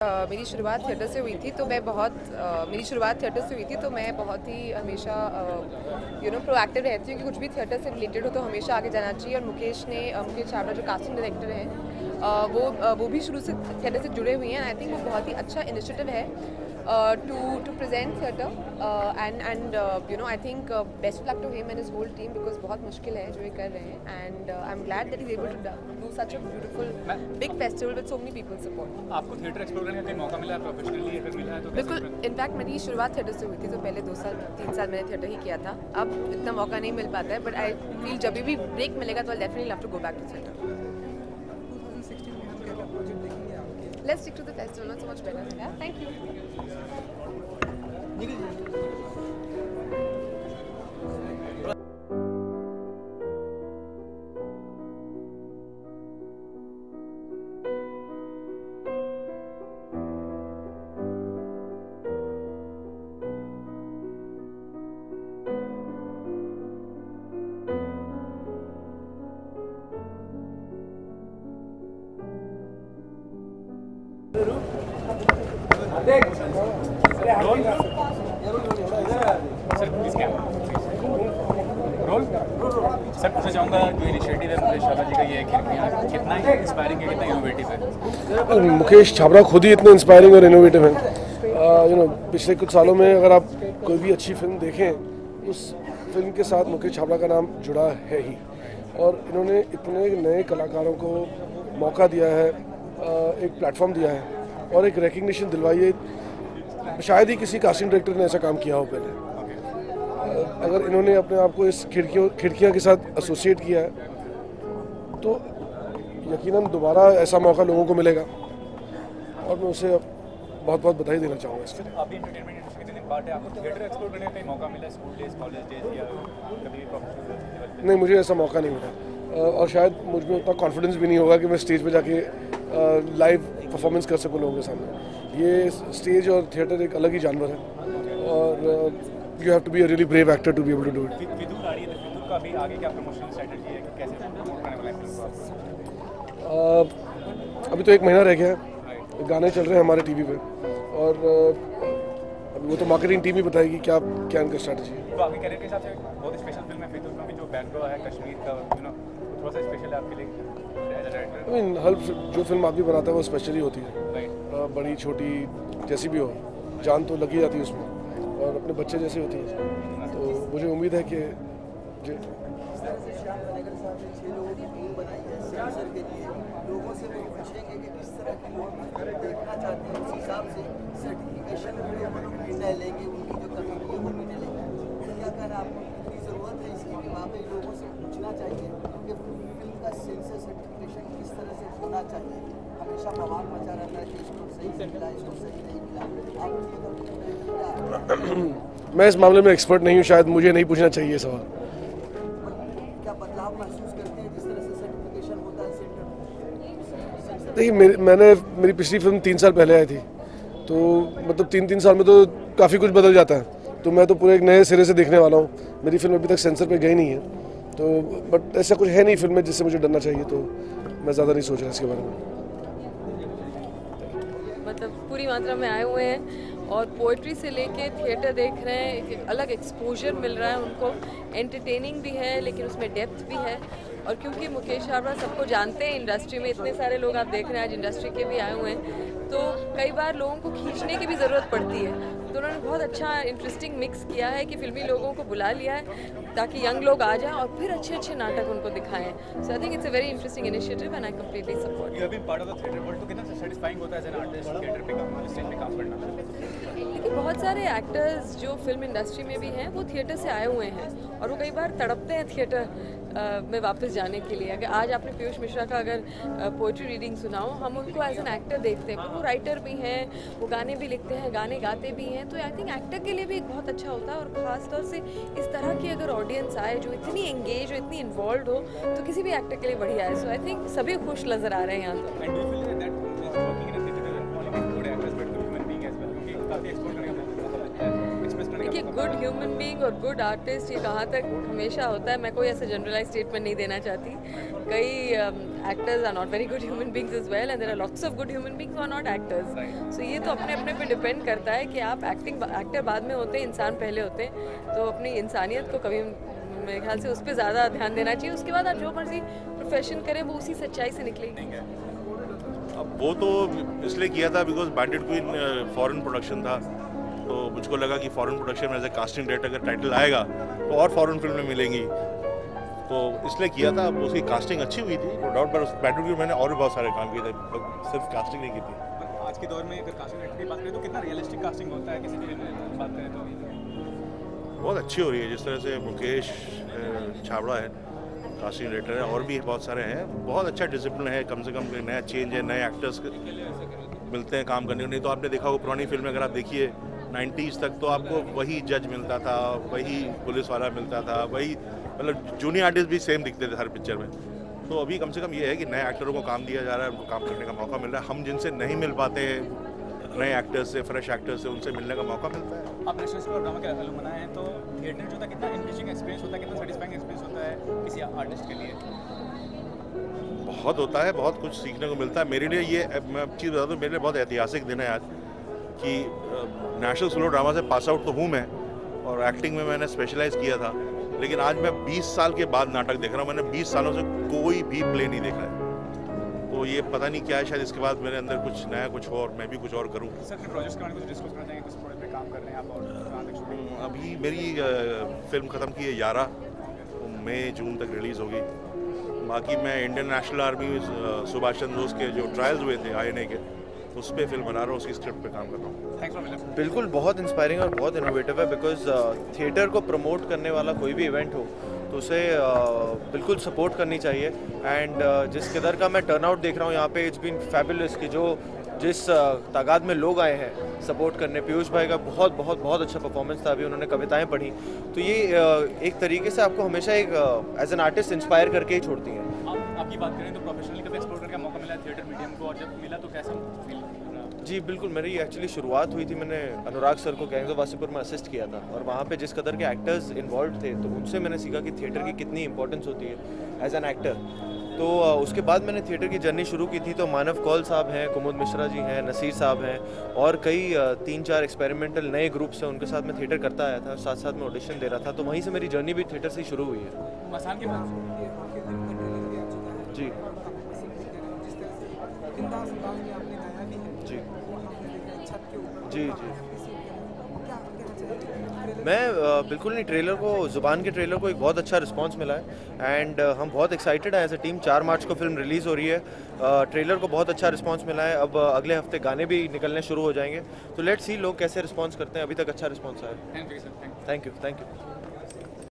मेरी शुरुआत थिएटर से हुई थी तो मैं बहुत ही हमेशा प्रोएक्टिव रहती हूँ कि कुछ भी थिएटर से रिलेटेड हो तो हमेशा आगे जाना चाहिए। और मुकेश छाबड़ा जो कास्टिंग डायरेक्टर हैं वो भी शुरू से थिएटर से जुड़े हुए हैं। आई थिंक वो बहुत ही अच्छा इनिशिएटिव है to present theatre and I think best luck to him and his whole team because बहुत मुश्किल है जो ये कर रहे हैं and I am glad that he is able to do such a beautiful big festival with so many people support. आपको theatre explore करने का मौका मिला है प्रोफेशनली अगर मिला है तो? बिल्कुल, इनफैक्ट मेरी शुरुआत थिएटर से हुई थी तो पहले 2-3 साल मैंने थिएटर ही किया था। अब इतना मौका नहीं मिल पाता है बट आई फील जब भी ब्रेक मिलेगा तो I definitely love to go back to theatre. Let's stick to the festival, not so much better. Yeah, thank you. Sir पूछना चाहूँगा जो इनिशिएटिव है मुकेश छाबड़ा जी का ये खिड़कियाँ कितना इंस्पायरिंग है, कितना इनोवेटिव है? मुकेश छाबड़ा खुद ही इतने इंस्पायरिंग और इनोवेटिव हैं। पिछले कुछ सालों में अगर आप कोई भी अच्छी फिल्म देखें उस फिल्म के साथ मुकेश छाबड़ा का नाम जुड़ा है ही। और इन्होंने इतने नए कलाकारों को मौका दिया है, एक प्लेटफॉर्म दिया है और एक रिकग्निशन दिलवाई है। शायद ही किसी कास्टिंग डायरेक्टर ने ऐसा काम किया हो पहले। अगर इन्होंने अपने आप को इस खिड़कियाँ के साथ एसोसिएट किया है तो यकीनन दोबारा ऐसा मौका लोगों को मिलेगा और मैं उसे बहुत बहुत बधाई देना चाहूँगा इसके लिए। आप भी एंटरटेनमेंट इंडस्ट्री के पार्ट है, आपको थिएटर एक्सप्लोर करने का मौका मिला स्कूल डेज, कॉलेज डेज या कभी भी प्रोफेशनल लेवल पे? नहीं, मुझे ऐसा मौका नहीं मिला और शायद मुझ में उतना कॉन्फिडेंस भी नहीं होगा कि मैं स्टेज पे जाके लाइव परफॉर्मेंस कर सकूँ लोगों के सामने। ये स्टेज और थिएटर एक अलग ही जानवर है और you have to be a really brave actor to be able to do it. Fitoor आ रही है तो फितूर का भी आगे क्या प्रमोशन स्ट्रेटजी है कि कैसे प्रमोट करने वाला है फिल्म को? अभी तो 1 महीना रह गया है, गाने चल रहे हैं हमारे टीवी पे और अभी वो तो मार्केटिंग टीम ही बताएगी क्या इनका स्ट्रेटजी है। तो आपके करियर के हिसाब से बहुत स्पेशल फिल्म है फितूर में भी, जो बैकड्रॉप है कश्मीर का थोड़ा सा स्पेशल है आपके लिए as a director? I mean हर जो फिल्म आदमी बनाता है वो स्पेशली होती है, बड़ी छोटी जैसी भी हो, जान तो लगी जाती है उसमें और अपने बच्चे जैसी होती है। तो मुझे उम्मीद है कि लोगों से वो पूछेंगे कि किस तरह की देखना चाहते हैं, उस हिसाब से सर्टिफिकेशन निर्णय लेंगे, उनकी जो कमेटी है वो निर्णय लेंगे। क्या कहना आपको कितनी ज़रूरत है इसकी कि वाकई लोगों से पूछना चाहिए कि फिल्म का सेंसर सर्टिफिकेशन किस तरह से होना चाहिए? हमेशा बवाल मचा रहता है कि इसको सही से मिला, इसको सही नहीं मिला। आप मैं इस मामले में एक्सपर्ट नहीं हूँ, शायद मुझे नहीं पूछना चाहिए सवाल। क्या बदलाव महसूस करते हैं जिस तरह से सर्टिफिकेशन होता है सेंटर? देखिए, मेरी पिछली फिल्म 3 साल पहले आई थी तो मतलब 3 साल में तो काफ़ी कुछ बदल जाता है। तो मैं तो पूरे एक नए सिरे से देखने वाला हूँ। मेरी फिल्म अभी तक सेंसर पे गई नहीं है तो बट ऐसा कुछ है नहीं फिल्म में जिससे मुझे डरना चाहिए, तो मैं ज़्यादा नहीं सोच रहा इसके बारे में। मतलब पूरी मात्रा में आए हुए हैं और पोइट्री से लेके थिएटर देख रहे हैं, एक अलग एक्सपोजर मिल रहा है उनको। एंटरटेनिंग भी है लेकिन उसमें डेप्थ भी है। और क्योंकि मुकेश छाबड़ा सबको जानते हैं इंडस्ट्री में, इतने सारे लोग आप देख रहे हैं आज इंडस्ट्री के भी आए हुए हैं, तो कई बार लोगों को खींचने की भी ज़रूरत पड़ती है। तो उन्होंने बहुत अच्छा इंटरेस्टिंग मिक्स किया है कि फिल्मी लोगों को बुला लिया है ताकि यंग लोग आ जाएं और फिर अच्छे अच्छे नाटक उनको दिखाएं। So I think it's a very interesting initiative and I completely support. You have been part of the theatre world, तो कितना सैटिस्फाइंग होता है एज एन आर्टिस्ट थिएटर पे काम, स्टेज पे काम करना? देखिए, बहुत सारे एक्टर्स जो फिल्म इंडस्ट्री में भी हैं वो थिएटर से आए हुए हैं और वो कई बार तड़पते हैं थिएटर में वापस जाने के लिए। अगर आज आपने पीयूष मिश्रा का अगर पोइट्री रीडिंग सुनाओ, हम उनको एज एन एक्टर देखते हैं, वो राइटर भी हैं, वो गाने भी लिखते हैं, गाने गाते भी हैं। तो आई थिंक एक्टर के लिए भी एक बहुत अच्छा होता है और ख़ास तौर से इस तरह की अगर ऑडियंस आए जो इतनी एंगेज हो, इतनी इन्वॉल्व हो, तो किसी भी एक्टर के लिए बढ़िया है। सो आई थिंक सभी खुश नज़र आ रहे हैं यहाँ पर। काफ़ी एक्सपोज करने देखिए, गुड ह्यूमन बीइंग और गुड आर्टिस्ट ये कहाँ तक हमेशा होता है, मैं कोई ऐसे जनरलाइज स्टेटमेंट नहीं देना चाहती. कई actors are not very good human beings as well and there are lots of good human beings who are not actors. So ये तो अपने अपने पे डिपेंड करता है कि आप एक्टर बाद में होते हैं, इंसान पहले होते हैं. तो अपनी इंसानियत को कभी मेरे ख्याल से उस पर ज़्यादा ध्यान देना चाहिए. उसके बाद आप जो मर्जी प्रोफेशन करें वो उसी सच्चाई से निकलेगी. अब वो तो इसलिए किया था because bandit queen foreign production था, तो मुझको लगा कि फॉरेन प्रोडक्शन में एज ए कास्टिंग डायरेक्टर अगर टाइटल आएगा तो और फॉरेन फिल्में मिलेंगी, तो इसलिए किया था. उसकी कास्टिंग अच्छी हुई थी नो डाउट, पर बैंडिट क्वीन मैंने और भी बहुत सारे काम किए थे, सिर्फ कास्टिंग नहीं की थी. आज के दौर में अगर कास्टिंग डायरेक्टर की बात करें तो कितना रियलिस्टिक कास्टिंग होता है किसी फिल्म में बात करें तो? बहुत अच्छी हो रही है. जिस तरह से मुकेश छाबड़ा है कास्टिंग डायरेक्टर है, और भी बहुत सारे हैं. बहुत अच्छा डिसिप्लिन है, कम से कम नया चेंज है, नए एक्टर्स मिलते हैं काम करने को. नहीं तो आपने देखा होगा पुरानी फिल्में अगर आप देखिए 90s तक तो आपको वही जज मिलता था, वही पुलिस वाला मिलता था, वही मतलब जूनियर आर्टिस्ट भी सेम दिखते थे हर पिक्चर में. तो अभी कम से कम ये है कि नए एक्टरों को काम दिया जा रहा है, उनको काम करने का मौका मिल रहा है. हम जिनसे नहीं मिल पाते नए एक्टर्स से, फ्रेश एक्टर्स से, उनसे मिलने का मौका मिलता है. आप नेशनल स्कूल ऑफ ड्रामा के अलुमना हैं, तो थिएटर जो था कितना एनरिचिंग एक्सपीरियंस होता है, कितना सेटिस्फाइंग एक्सपीरियंस होता है किसी आर्टिस्ट के लिए? बहुत होता है, बहुत कुछ सीखने को मिलता है. मेरे लिए ये मैं चीज़ बता दूँ, मेरे लिए बहुत ऐतिहासिक दिन है आज कि नेशनल स्कूल ऑफ ड्रामा से पास आउट तो हूँ मैं, और एक्टिंग में मैंने स्पेशलाइज किया था, लेकिन आज मैं 20 साल के बाद नाटक देख रहा हूँ. मैंने 20 सालों से कोई भी प्ले नहीं देखा है, तो ये पता नहीं क्या है, शायद इसके बाद मेरे अंदर कुछ नया कुछ हो और मैं भी कुछ और करूँ. सर, अपने प्रोजेक्ट्स के बारे में कुछ डिस्कस करना चाहेंगे, कुछ प्रोजेक्ट पे काम कर रहे हैं आप? और अभी मेरी फिल्म ख़त्म की है 11, तो मई जून तक रिलीज़ होगी. बाकी मैं Indian national army Subhash Chandra Bose के जो ट्रायल्स हुए थे INA के, उस पर फिल्म बना रहा हूँ, उसकी स्क्रिप्ट पे काम कर रहा हूँ. थैंक्स फॉर बिल्कुल बहुत इंस्पायरिंग और बहुत इनोवेटिव है, बिकॉज थिएटर को प्रमोट करने वाला कोई भी इवेंट हो तो उसे बिल्कुल सपोर्ट करनी चाहिए. एंड जिस कदर का मैं टर्नआउट देख रहा हूँ यहाँ पे, इट्स बीन फैबुलस कि जिस तादाद में लोग आए हैं सपोर्ट करने. पीयूष भाई का बहुत बहुत बहुत अच्छा परफॉर्मेंस था, अभी उन्होंने कविताएं पढ़ी, तो ये एक तरीके से आपको हमेशा एक एज एन आर्टिस्ट इंस्पायर करके ही छोड़ती हैं. आपकी बात करें तो प्रोफेशनली कभी एक्सप्लोर करने का मौका मिला थिएटर मीडियम को, और जब मिला तो कैसा फील? जी बिल्कुल, मेरी एक्चुअली शुरुआत हुई थी, मैंने अनुराग सर को गैंग्स ऑफ वासेपुर में असिस्ट किया था, और वहाँ पे जिस कदर के एक्टर्स इन्वॉल्व थे तो उनसे मैंने सीखा कि थिएटर की कितनी इंपॉर्टेंस होती है एज एन एक्टर. तो उसके बाद मैंने थिएटर की जर्नी शुरू की थी. तो मानव कौल साहब हैं, कुमुद मिश्रा जी हैं, नसीर साहब हैं, और कई 3-4 एक्सपेरिमेंटल नए ग्रुप्स हैं, उनके साथ मैं थिएटर करता आया था, साथ साथ में ऑडिशन दे रहा था. तो वहीं से मेरी जर्नी भी थिएटर से ही शुरू हुई है. मसान के बाद जी जी जी जी मैं बिल्कुल नहीं, ट्रेलर को, ज़ुबान के ट्रेलर को एक बहुत अच्छा रिस्पांस मिला है. एंड हम बहुत एक्साइटेड हैं एज ए टीम. 4 मार्च को फिल्म रिलीज़ हो रही है. ट्रेलर को बहुत अच्छा रिस्पांस मिला है. अब अगले हफ्ते गाने भी निकलने शुरू हो जाएंगे, तो लेट्स सी लोग कैसे रिस्पांस करते हैं. अभी तक अच्छा रिस्पांस आया. Thank you sir. Thank you.